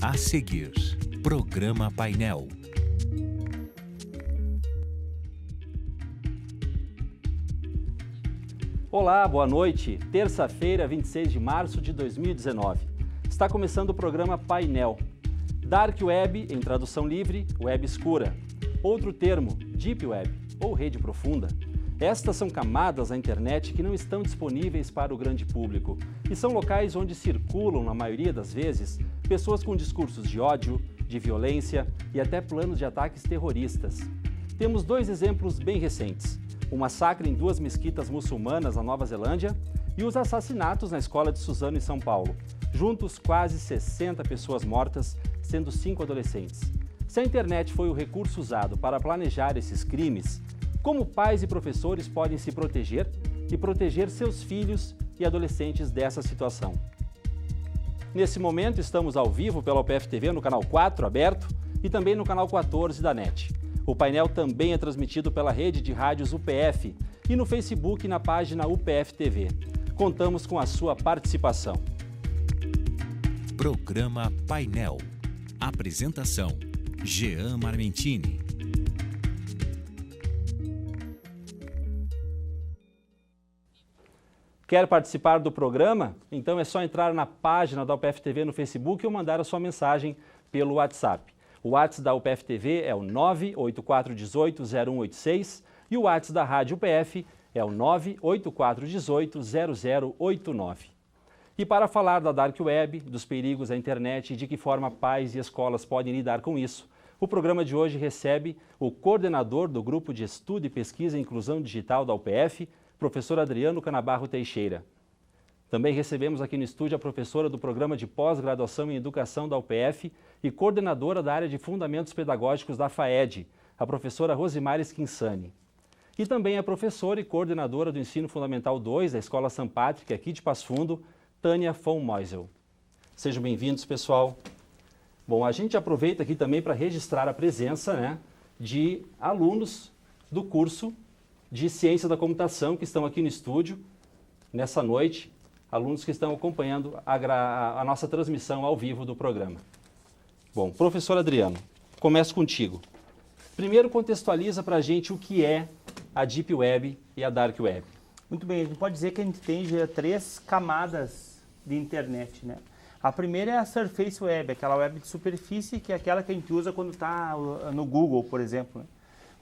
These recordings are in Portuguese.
A seguir, programa Painel. Olá, boa noite. Terça-feira, 26 de março de 2019. Está começando o programa Painel. Dark Web, em tradução livre, web escura. Outro termo, Deep Web, ou rede profunda. Estas são camadas da internet que não estão disponíveis para o grande público e são locais onde circulam, na maioria das vezes, pessoas com discursos de ódio, de violência e até planos de ataques terroristas. Temos dois exemplos bem recentes: o massacre em 2 mesquitas muçulmanas na Nova Zelândia e os assassinatos na escola de Suzano, em São Paulo. Juntos, quase 60 pessoas mortas, sendo 5 adolescentes. Se a internet foi o recurso usado para planejar esses crimes, como pais e professores podem se proteger e proteger seus filhos e adolescentes dessa situação? Nesse momento, estamos ao vivo pela UPF TV no canal 4, aberto, e também no canal 14 da NET. O painel também é transmitido pela rede de rádios UPF e no Facebook na página UPF TV. Contamos com a sua participação. Programa Painel. Apresentação: Jean Marmentini. Quer participar do programa? Então é só entrar na página da UPF TV no Facebook ou mandar a sua mensagem pelo WhatsApp. O WhatsApp da UPF TV é o 984180186 e o WhatsApp da Rádio UPF é o 984180089. E para falar da Dark Web, dos perigos da internet e de que forma pais e escolas podem lidar com isso, o programa de hoje recebe o coordenador do Grupo de Estudo e Pesquisa e Inclusão Digital da UPF, professor Adriano Canabarro Teixeira. Também recebemos aqui no estúdio a professora do Programa de Pós-Graduação em Educação da UPF e coordenadora da área de Fundamentos Pedagógicos da FAED, a professora Rosimares Quinsani. E também a professora e coordenadora do Ensino Fundamental 2 da Escola São Patrick, aqui de Passo Fundo, Tânia von Meusel. Sejam bem-vindos, pessoal. Bom, a gente aproveita aqui também para registrar a presença, de alunos do curso de Ciência da Computação que estão aqui no estúdio nessa noite, alunos que estão acompanhando a nossa transmissão ao vivo do programa. Bom, professor Adriano, começo contigo. Primeiro contextualiza para a gente o que é a Deep Web e a Dark Web. Muito bem, a gente pode dizer que a gente tem já 3 camadas de internet, né? A primeira é a Surface Web, aquela web de superfície, que é aquela que a gente usa quando está no Google, por exemplo, né?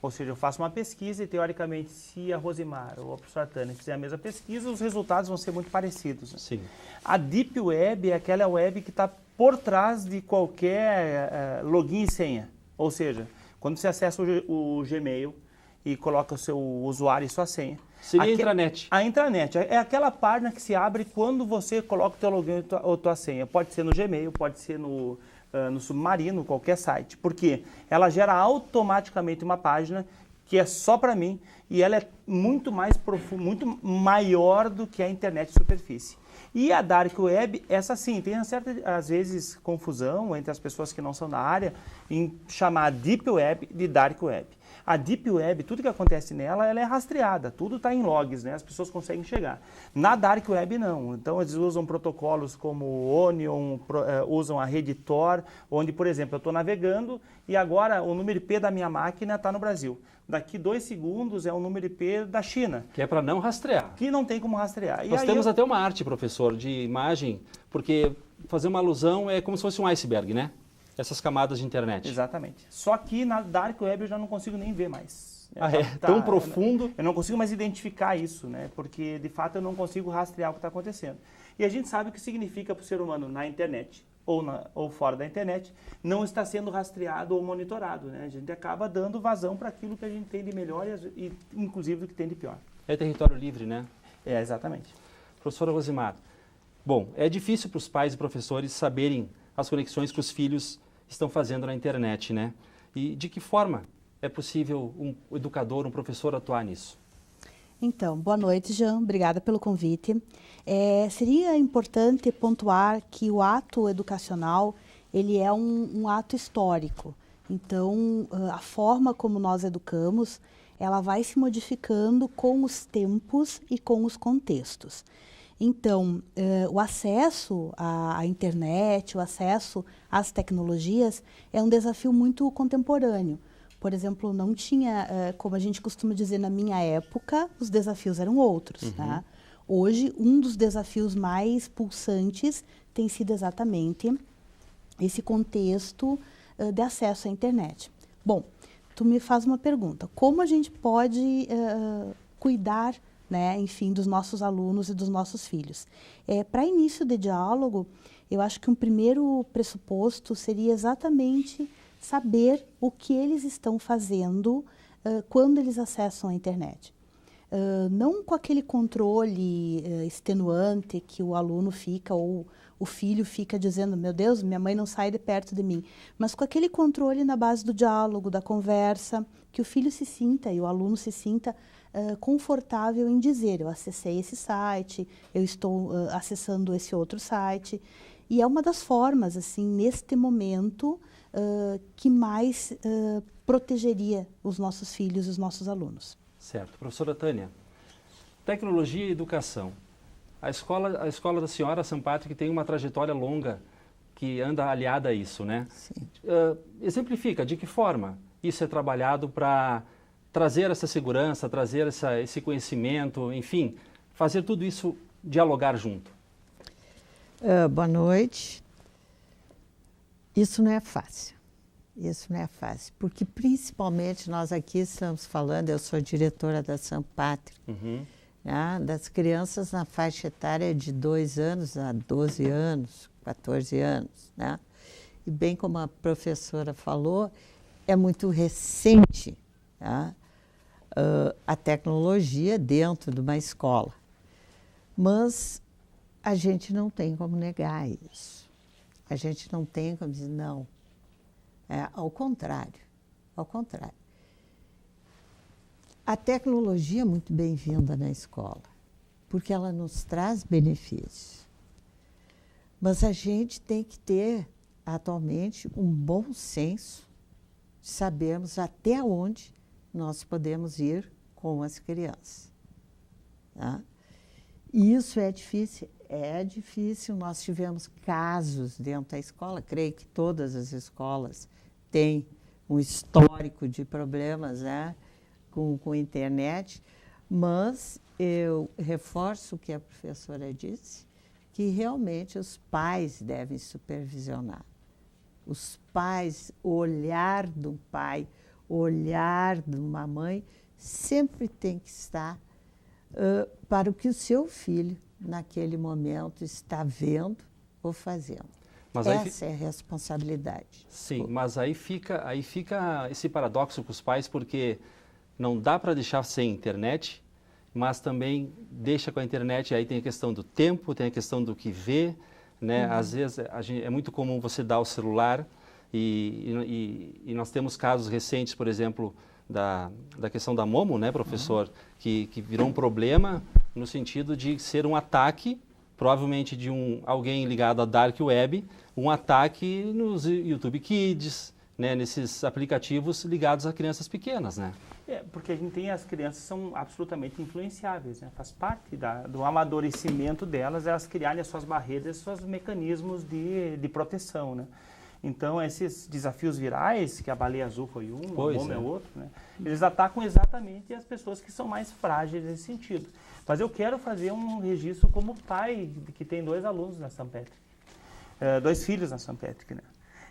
Ou seja, eu faço uma pesquisa e, teoricamente, se a Rosimar ou a professora Tânia fizer a mesma pesquisa, os resultados vão ser muito parecidos, né? Sim. A Deep Web é aquela web que está por trás de qualquer login e senha. Ou seja, quando você acessa o Gmail e coloca o seu usuário e sua senha. Seria a intranet. A intranet é aquela página que se abre quando você coloca o teu login ou tua senha. Pode ser no Gmail, pode ser no Submarino, qualquer site. Porque ela gera automaticamente uma página que é só para mim e ela é muito mais profunda, muito maior do que a internet de superfície. E a Dark Web, essa sim, tem uma certa, às vezes, confusão entre as pessoas que não são da área em chamar a Deep Web de Dark Web. A Deep Web, tudo que acontece nela, ela é rastreada, tudo está em logs, né? As pessoas conseguem chegar. Na Dark Web, não. Então, eles usam protocolos como o Onion, usam a rede Tor, onde, por exemplo, eu estou navegando e agora o número IP da minha máquina está no Brasil. Daqui 2 segundos é o número IP da China. Que é para não rastrear. Que não tem como rastrear. Nós temos até uma arte, professor, de imagem, porque fazer uma alusão é como se fosse um iceberg, né? Essas camadas de internet. Exatamente. Só que na Dark Web eu já não consigo nem ver mais. Tão profundo? Eu não consigo mais identificar isso, né? Porque, de fato, eu não consigo rastrear o que está acontecendo. E a gente sabe o que significa para o ser humano na internet ou fora da internet não está sendo rastreado ou monitorado, né? A gente acaba dando vazão para aquilo que a gente tem de melhor e inclusive, do que tem de pior. É território livre, né? É, exatamente. Professora Rosimar, bom, é difícil para os pais e professores saberem as conexões que os filhos estão fazendo na internet, né? E de que forma é possível um educador, um professor atuar nisso? Então, boa noite, Jean. Obrigada pelo convite. Seria importante pontuar que o ato educacional, ele é um ato histórico. Então, a forma como nós educamos, ela vai se modificando com os tempos e com os contextos. Então, o acesso à internet, o acesso às tecnologias é um desafio muito contemporâneo. Por exemplo, não tinha, como a gente costuma dizer na minha época, os desafios eram outros. Tá? Hoje, um dos desafios mais pulsantes tem sido exatamente esse contexto de acesso à internet. Bom, tu me faz uma pergunta, como a gente pode cuidar, né, enfim, dos nossos alunos e dos nossos filhos? Para início de diálogo, eu acho que um primeiro pressuposto seria exatamente saber o que eles estão fazendo quando eles acessam a internet. Não com aquele controle extenuante que o aluno fica ou o filho fica dizendo, meu Deus, minha mãe não sai de perto de mim, mas com aquele controle na base do diálogo, da conversa, que o filho se sinta e o aluno se sinta confortável em dizer, eu acessei esse site, eu estou acessando esse outro site. E é uma das formas, assim, neste momento, que mais protegeria os nossos filhos e os nossos alunos. Certo. Professora Tânia, tecnologia e educação. A escola da senhora St. Patrick tem uma trajetória longa que anda aliada a isso, né? Sim. Exemplifica, de que forma isso é trabalhado para trazer essa segurança, trazer esse conhecimento, enfim, fazer tudo isso dialogar junto? Boa noite. Isso não é fácil. Isso não é fácil, porque principalmente nós aqui estamos falando, eu sou diretora da St. Patrick, né, das crianças na faixa etária de 2 anos a 12 anos, 14 anos. Né? E bem como a professora falou, é muito recente, tá? A tecnologia dentro de uma escola. Mas a gente não tem como negar isso. A gente não tem como dizer não. Ao contrário. A tecnologia é muito bem-vinda na escola, porque ela nos traz benefícios. Mas a gente tem que ter, atualmente, um bom senso de sabermos até onde nós podemos ir com as crianças. Tá? E isso é difícil. É difícil. Nós tivemos casos dentro da escola, creio que todas as escolas têm um histórico de problemas, né, com a internet, mas eu reforço o que a professora disse, que realmente os pais devem supervisionar. Os pais, o olhar do pai, o olhar de uma mãe, sempre tem que estar para o que o seu filho, naquele momento, está vendo ou fazendo. Mas essa é a responsabilidade. Sim, mas aí fica esse paradoxo com os pais, porque não dá para deixar sem internet, mas também deixa com a internet, aí tem a questão do tempo, tem a questão do que vê, né? Às vezes é muito comum você dar o celular e nós temos casos recentes, por exemplo, da questão da Momo, né, professor, que virou um problema no sentido de ser um ataque, provavelmente de alguém ligado à Dark Web, um ataque nos YouTube Kids, né, nesses aplicativos ligados a crianças pequenas, né? Porque a gente tem, as crianças são absolutamente influenciáveis, né? Faz parte do amadurecimento delas, elas criarem as suas barreiras, os seus mecanismos de proteção, né? Então, esses desafios virais, que a baleia azul foi um, o Momo é outro, né? Eles atacam exatamente as pessoas que são mais frágeis nesse sentido. Mas eu quero fazer um registro como pai, que tem 2 alunos na St. Patrick, 2 filhos na St. Patrick, né?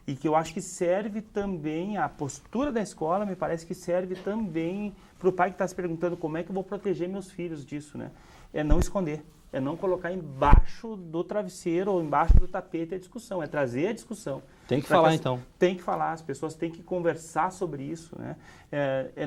E que eu acho que serve também, a postura da escola me parece que serve também para o pai que está se perguntando como é que eu vou proteger meus filhos disso, né? É não esconder, é não colocar embaixo do travesseiro ou embaixo do tapete a discussão, é trazer a discussão. Tem que falar, então. Tem que falar, as pessoas têm que conversar sobre isso, né?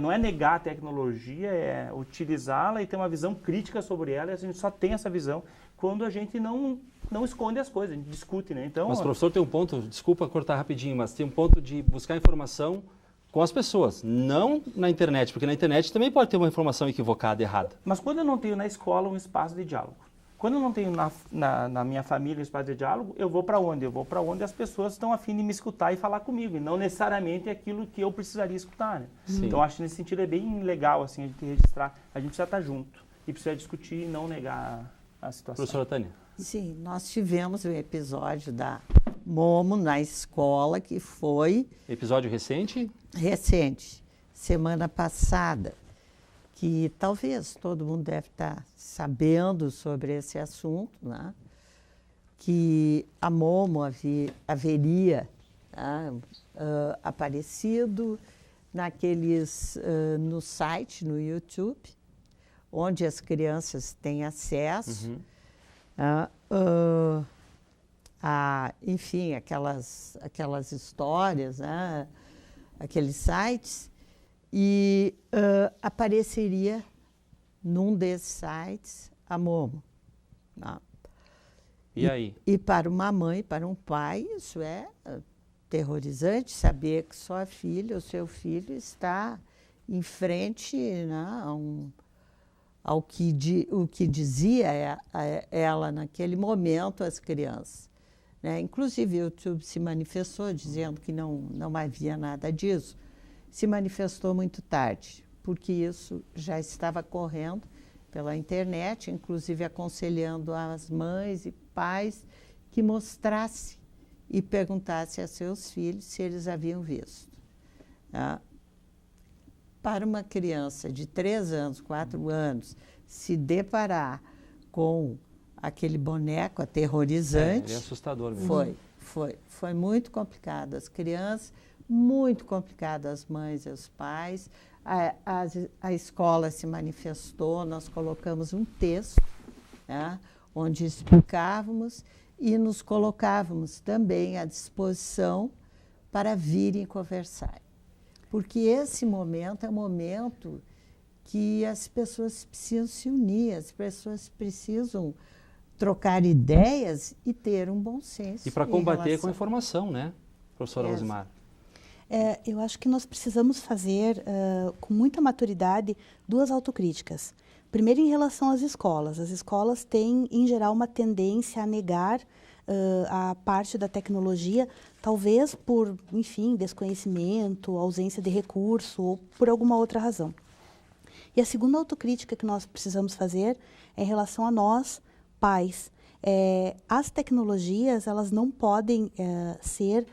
Não é negar a tecnologia, é utilizá-la e ter uma visão crítica sobre ela, e a gente só tem essa visão quando a gente não esconde as coisas, a gente discute, né? Então, mas o professor tem um ponto, desculpa cortar rapidinho, mas tem um ponto de buscar informação com as pessoas, não na internet, porque na internet também pode ter uma informação equivocada, errada. Mas quando eu não tenho na escola um espaço de diálogo, quando eu não tenho na minha família um espaço de diálogo, eu vou para onde? Eu vou para onde as pessoas estão a fim de me escutar e falar comigo, e não necessariamente aquilo que eu precisaria escutar, né? Então, acho que nesse sentido é bem legal, assim, a gente registrar, a gente precisa estar junto e precisa discutir e não negar a situação. Professora Tânia. Sim, nós tivemos um episódio da Momo na escola que foi Episódio recente? recente, semana passada, que talvez todo mundo deve estar sabendo sobre esse assunto, né? Que a Momo haveria aparecido no site, no YouTube, onde as crianças têm acesso enfim, aquelas histórias, né? Aqueles sites, e apareceria num desses sites a Momo. Né? E aí? E para uma mãe, para um pai, isso é terrorizante, saber que sua filha ou seu filho está em frente, né, ao que o que dizia ela naquele momento às crianças. Né? Inclusive, o YouTube se manifestou dizendo que não havia nada disso. Se manifestou muito tarde, porque isso já estava correndo pela internet, inclusive aconselhando as mães e pais que mostrasse e perguntasse a seus filhos se eles haviam visto. Tá? Para uma criança de 3 anos, 4 anos, se deparar com aquele boneco aterrorizante... É assustador mesmo. Foi muito complicado. As crianças, muito complicado as mães e os pais. A escola se manifestou, nós colocamos um texto, né, onde explicávamos e nos colocávamos também à disposição para virem conversar. Porque esse momento é um momento que as pessoas precisam se unir, as pessoas precisam trocar ideias e ter um bom senso. E para combater com a informação, né, professora Rosimar? Eu acho que nós precisamos fazer, com muita maturidade, 2 autocríticas. Primeiro, em relação às escolas. As escolas têm, em geral, uma tendência a negar a parte da tecnologia, talvez por, enfim, desconhecimento, ausência de recurso ou por alguma outra razão. E a segunda autocrítica que nós precisamos fazer é em relação a nós, pais. As tecnologias, elas não podem ser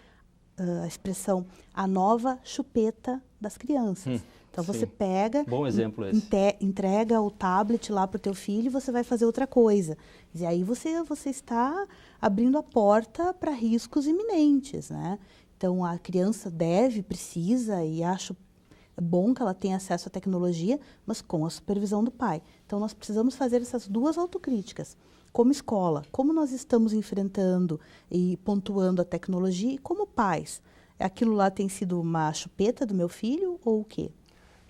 a expressão, a nova chupeta das crianças. Então, você pega, bom exemplo esse. Entrega o tablet lá para o teu filho e você vai fazer outra coisa. E aí você está abrindo a porta para riscos iminentes, né? Então, a criança precisa, e acho bom que ela tenha acesso à tecnologia, mas com a supervisão do pai. Então, nós precisamos fazer essas 2 autocríticas. Como escola, como nós estamos enfrentando e pontuando a tecnologia, e como pais. Aquilo lá tem sido uma chupeta do meu filho ou o quê?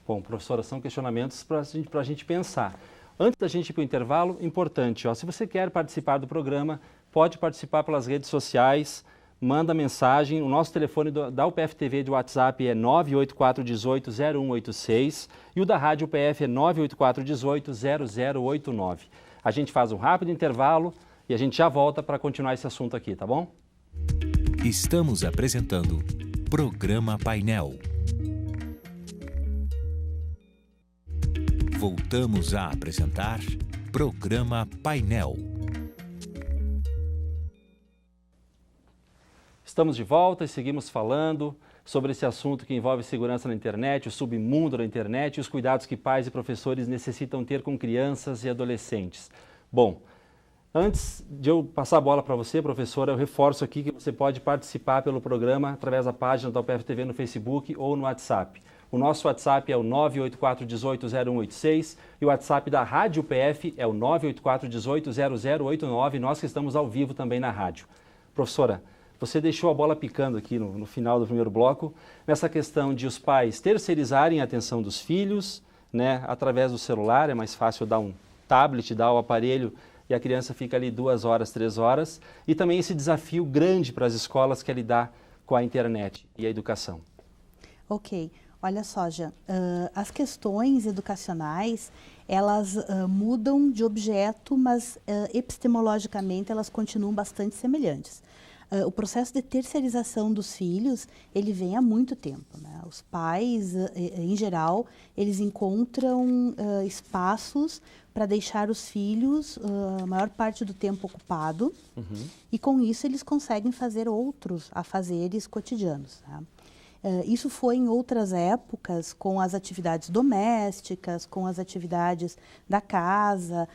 Bom, professora, são questionamentos para a gente pensar. Antes da gente ir para o intervalo, importante, se você quer participar do programa, pode participar pelas redes sociais, manda mensagem. O nosso telefone da UPF-TV de WhatsApp é 984180186 e o da Rádio UPF é 984180089. A gente faz um rápido intervalo e a gente já volta para continuar esse assunto aqui, tá bom? Estamos apresentando Programa Painel. Voltamos a apresentar Programa Painel. Estamos de volta e seguimos falando sobre esse assunto que envolve segurança na internet, o submundo da internet e os cuidados que pais e professores necessitam ter com crianças e adolescentes. Bom, antes de eu passar a bola para você, professora, eu reforço aqui que você pode participar pelo programa através da página da UPF-TV no Facebook ou no WhatsApp. O nosso WhatsApp é o 984180186 e o WhatsApp da Rádio UPF é o 984180089, nós que estamos ao vivo também na rádio. Professora, você deixou a bola picando aqui no final do primeiro bloco, nessa questão de os pais terceirizarem a atenção dos filhos, né, através do celular. É mais fácil dar um tablet, dar o aparelho e a criança fica ali 2 horas, 3 horas. E também esse desafio grande para as escolas que é lidar com a internet e a educação. Ok. Olha só, Jean, as questões educacionais, elas mudam de objeto, mas epistemologicamente elas continuam bastante semelhantes. O processo de terceirização dos filhos, ele vem há muito tempo, né? Os pais, em geral, eles encontram espaços para deixar os filhos a maior parte do tempo ocupado, e com isso eles conseguem fazer outros afazeres cotidianos, tá? Isso foi em outras épocas, com as atividades domésticas, com as atividades da casa,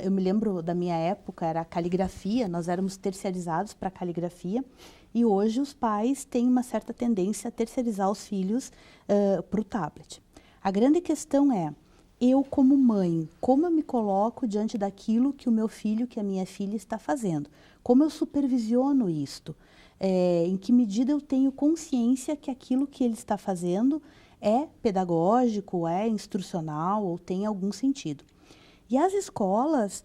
eu me lembro da minha época, era a caligrafia, nós éramos terceirizados para a caligrafia, e hoje os pais têm uma certa tendência a terceirizar os filhos para o tablet. A grande questão é, eu como mãe, como eu me coloco diante daquilo que o meu filho, que a minha filha está fazendo? Como eu supervisiono isto? Em que medida eu tenho consciência que aquilo que ele está fazendo é pedagógico, é instrucional ou tem algum sentido. E as escolas,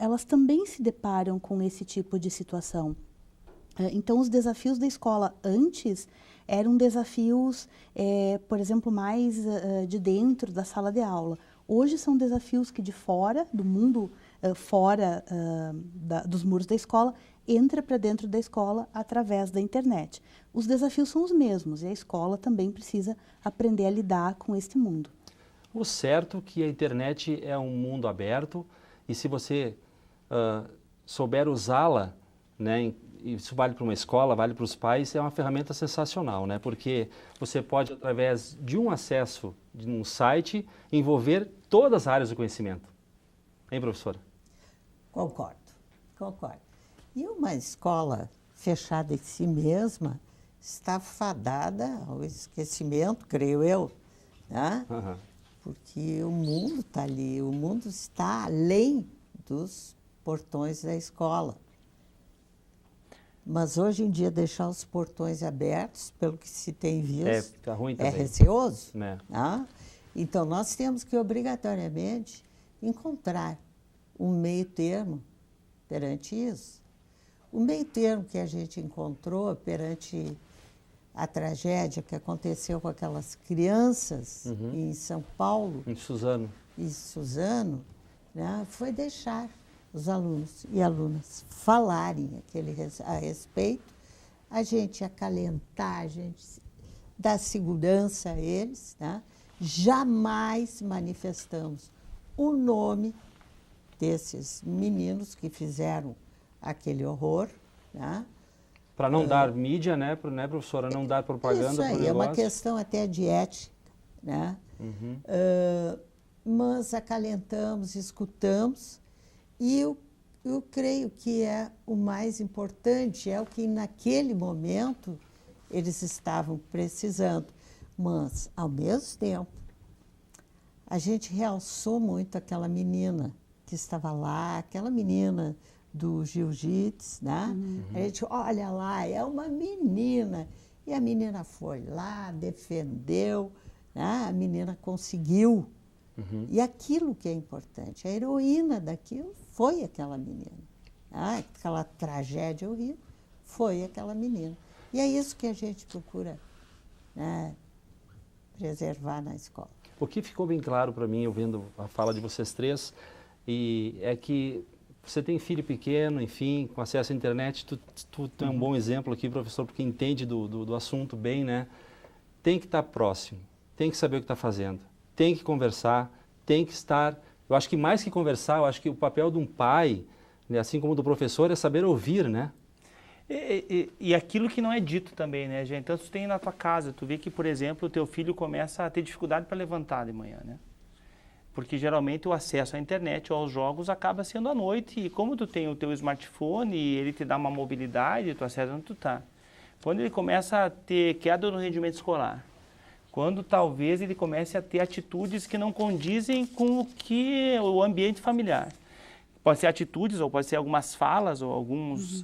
elas também se deparam com esse tipo de situação. Então, os desafios da escola antes eram desafios, por exemplo, mais de dentro da sala de aula. Hoje são desafios que de fora, do mundo fora dos muros da escola, entra para dentro da escola através da internet. Os desafios são os mesmos e a escola também precisa aprender a lidar com este mundo. O certo é que a internet é um mundo aberto e se você souber usá-la, né, isso vale para uma escola, vale para os pais, é uma ferramenta sensacional, né, porque você pode, através de um acesso de um site, envolver todas as áreas do conhecimento. Hein, professora? Concordo. E uma escola fechada em si mesma está fadada ao esquecimento, creio eu, né? Porque o mundo está ali, o mundo está além dos portões da escola. Mas hoje em dia deixar os portões abertos, pelo que se tem visto, fica ruim também. É receoso. Né? Né? Então nós temos que obrigatoriamente encontrar um meio termo perante isso. O meio termo que a gente encontrou perante a tragédia que aconteceu com aquelas crianças em São Paulo, em Suzano, né, foi deixar os alunos e alunas falarem a respeito, a gente acalentar, a gente dar segurança a eles, né? Jamais manifestamos o nome desses meninos que fizeram aquele horror, né? Para não dar mídia, né, professora? Não dar propaganda. Isso aí, é uma questão até de ética, né? Mas acalentamos, escutamos, e eu creio que é o mais importante, é o que naquele momento eles estavam precisando. Mas, ao mesmo tempo, a gente realçou muito aquela menina que estava lá, aquela menina do jiu-jitsu, né? A gente, olha lá, é uma menina. E a menina foi lá, defendeu, né? A menina conseguiu. E aquilo que é importante, a heroína daquilo foi aquela menina. Ah, aquela tragédia horrível foi aquela menina. E é isso que a gente procura, né, preservar na escola. O que ficou bem claro para mim, ouvindo a fala de vocês três, é que você tem filho pequeno, enfim, com acesso à internet, tu é um bom exemplo aqui, professor, porque entende do assunto bem, né? Tem que estar próximo, tem que saber o que está fazendo, tem que conversar, tem que estar... Eu acho que mais que conversar, eu acho que o papel de um pai, né, assim como do professor, é saber ouvir, né? E aquilo que não é dito também, né, gente? Então, tu tem na tua casa, tu vê que, por exemplo, o teu filho começa a ter dificuldade para levantar de manhã, né? Porque geralmente o acesso à internet ou aos jogos acaba sendo à noite, e como tu tem o teu smartphone e ele te dá uma mobilidade, tu acessa onde tu tá. Quando ele começa a ter queda no rendimento escolar, quando talvez ele comece a ter atitudes que não condizem com o ambiente familiar. Pode ser atitudes, ou pode ser algumas falas, ou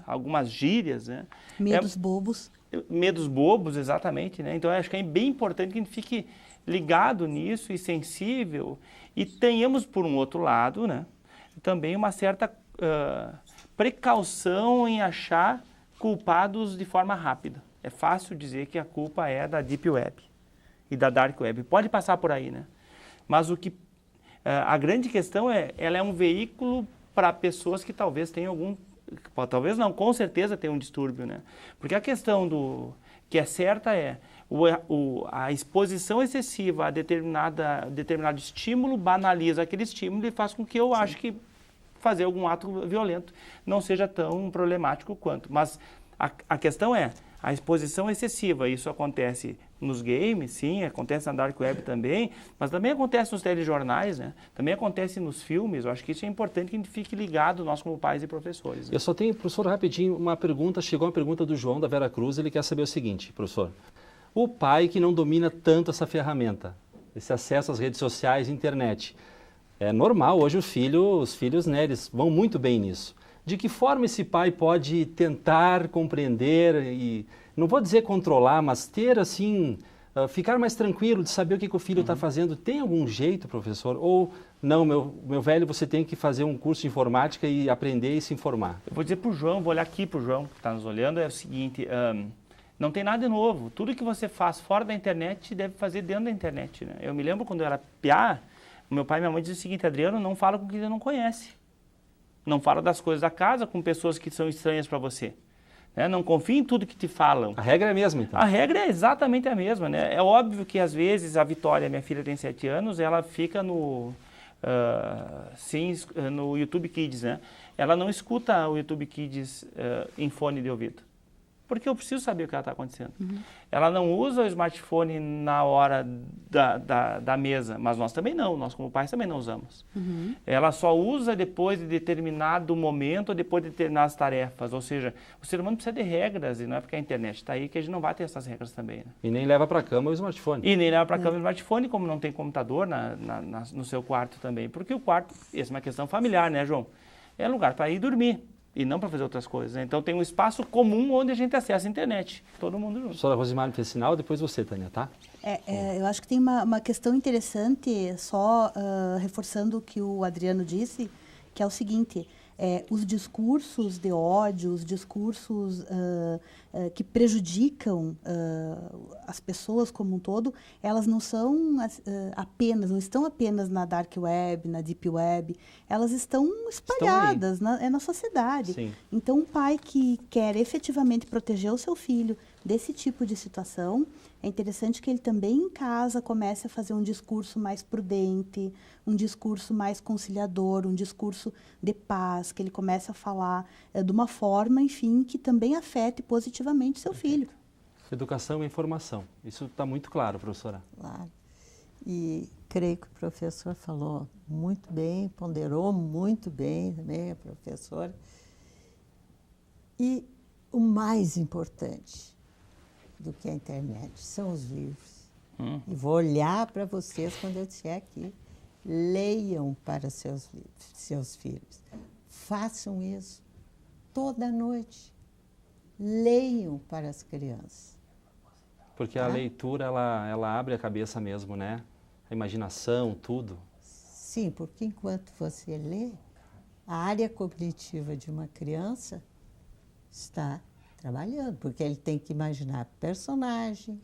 algumas gírias, né? Medos bobos. Medos bobos, exatamente, né? Então, eu acho que é bem importante que a gente fique ligado nisso e sensível, e tenhamos, por um outro lado, né, também uma certa precaução em achar culpados de forma rápida. É fácil dizer que a culpa é da Deep Web e da Dark Web. Pode passar por aí, né? Mas a grande questão ela é um veículo para pessoas que talvez tenham algum talvez não, com certeza tem um distúrbio, né? Porque a questão que é certa é a exposição excessiva a determinado estímulo banaliza aquele estímulo e faz com que eu ache que fazer algum ato violento não seja tão problemático quanto. Mas a questão é a exposição excessiva. Isso acontece nos games, sim, acontece na Dark Web também, mas também acontece nos telejornais, né? Também acontece nos filmes. Eu acho que isso é importante que a gente fique ligado, nós como pais e professores. Né? Eu só tenho, professor, rapidinho, uma pergunta. Chegou uma pergunta do João, da Vera Cruz. Ele quer saber o seguinte, professor. O pai que não domina tanto essa ferramenta, esse acesso às redes sociais e internet, é normal, hoje os filhos, né, eles vão muito bem nisso. De que forma esse pai pode tentar compreender e, não vou dizer controlar, mas ter assim, ficar mais tranquilo de saber o que o filho está fazendo? Tem algum jeito, professor? Ou não, meu velho, você tem que fazer um curso de informática e aprender e se informar? Eu vou dizer para o João, vou olhar aqui para o João que está nos olhando, é o seguinte, não tem nada de novo. Tudo que você faz fora da internet deve fazer dentro da internet. Né? Eu me lembro quando eu era piá, meu pai e minha mãe diziam o seguinte: Adriano, não fala com quem você não conhece. Não fala das coisas da casa com pessoas que são estranhas para você. Né? Não confie em tudo que te falam. A regra é a mesma, então? A regra é exatamente a mesma. Né? É óbvio que, às vezes, a Vitória, minha filha tem 7 anos, ela fica no YouTube Kids. Né? Ela não escuta o YouTube Kids em fone de ouvido. Porque eu preciso saber o que está acontecendo. Ela não usa o smartphone na hora da mesa, mas nós também não, nós como pais também não usamos. Ela só usa depois de determinado momento ou depois de determinadas tarefas, ou seja, o ser humano precisa de regras e não é porque a internet está aí que a gente não vai ter essas regras também. Né? E nem leva para a cama o smartphone. E nem leva para a cama o smartphone, como não tem computador no seu quarto também, porque o quarto, essa é uma questão familiar, né, João? É lugar para ir dormir. E não para fazer outras coisas. Né? Então tem um espaço comum onde a gente acessa a internet. Todo mundo junto. Professora Rosimar fez sinal, depois você, Tânia, tá? Eu acho que tem uma questão interessante, só reforçando o que o Adriano disse, que é o seguinte: os discursos de ódio, os discursos que prejudicam as pessoas como um todo, elas não são não estão apenas na Dark Web, na Deep Web, elas estão espalhadas na sociedade. Sim. Então, um pai que quer efetivamente proteger o seu filho desse tipo de situação, é interessante que ele também em casa comece a fazer um discurso mais prudente, um discurso mais conciliador, um discurso de paz, que ele comece a falar de uma forma, enfim, que também afete positivamente seu filho. Educação e informação. Isso está muito claro, professora. Claro. E creio que o professor falou muito bem, ponderou muito bem também, a professora. E o mais importante do que a internet são os livros. E vou olhar para vocês quando eu estiver aqui. Leiam para seus filhos. Façam isso toda noite. Leiam para as crianças. Porque a leitura, ela abre a cabeça mesmo, né? A imaginação, tudo. Sim, porque enquanto você lê, a área cognitiva de uma criança está trabalhando, porque ele tem que imaginar personagem,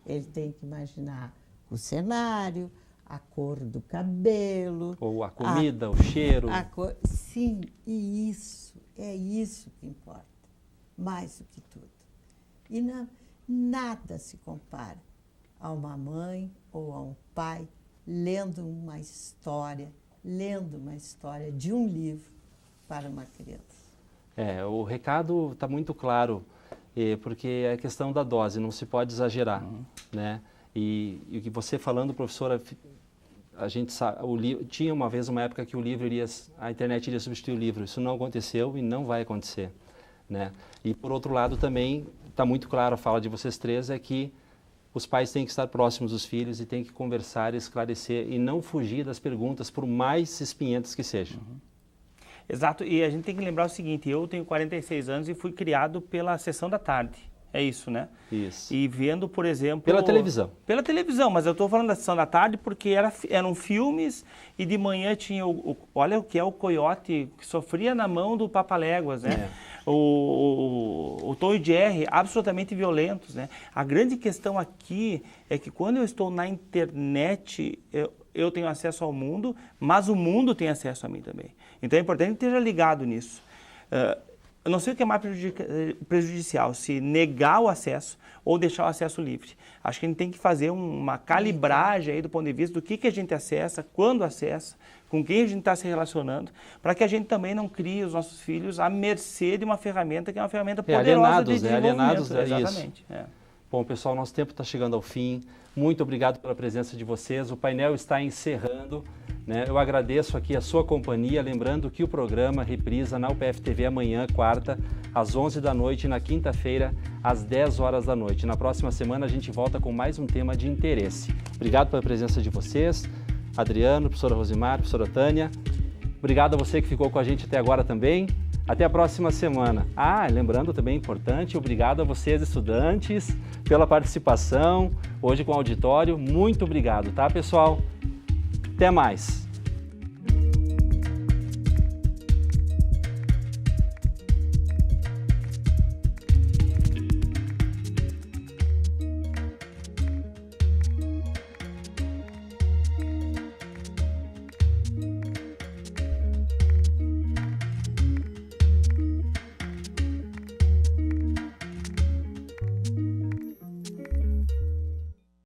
ele tem que imaginar o cenário, a cor do cabelo. Ou a comida, o cheiro. Sim, e é isso que importa, mais do que tudo. E nada se compara a uma mãe ou a um pai lendo uma história de um livro para uma criança. O recado está muito claro, porque é a questão da dose, não se pode exagerar, né? E o que você falando, professora, a gente sabe, tinha uma vez uma época que a internet iria substituir o livro. Isso não aconteceu e não vai acontecer, né? E por outro lado também está muito claro, a fala de vocês três é que os pais têm que estar próximos dos filhos e têm que conversar, esclarecer e não fugir das perguntas, por mais espinhentas que sejam. Exato, e a gente tem que lembrar o seguinte: eu tenho 46 anos e fui criado pela Sessão da Tarde. É isso, né? Isso. E vendo, por exemplo... Pela televisão. Pela televisão, mas eu estou falando da Sessão da Tarde porque eram filmes e de manhã tinha olha o que é o coiote que sofria na mão do Papaléguas, né? O Tom e Jerry, absolutamente violentos, né? A grande questão aqui é que quando eu estou na internet, eu tenho acesso ao mundo, mas o mundo tem acesso a mim também. Então é importante que esteja ligado nisso. Eu não sei o que é mais prejudicial, se negar o acesso ou deixar o acesso livre. Acho que a gente tem que fazer uma calibragem aí do ponto de vista do que a gente acessa, quando acessa, com quem a gente está se relacionando, para que a gente também não crie os nossos filhos à mercê de uma ferramenta que é uma ferramenta poderosa de desenvolvimento. Alienados, exatamente. Isso. Bom, pessoal, nosso tempo está chegando ao fim. Muito obrigado pela presença de vocês. O painel está encerrando. Eu agradeço aqui a sua companhia, lembrando que o programa reprisa na UPF TV amanhã, quarta, às 11 da noite, e na quinta-feira, às 10 horas da noite. Na próxima semana a gente volta com mais um tema de interesse. Obrigado pela presença de vocês, Adriano, professora Rosimar, professora Tânia. Obrigado a você que ficou com a gente até agora também. Até a próxima semana. Lembrando também importante, obrigado a vocês, estudantes, pela participação, hoje com o auditório. Muito obrigado, tá, pessoal? Até mais!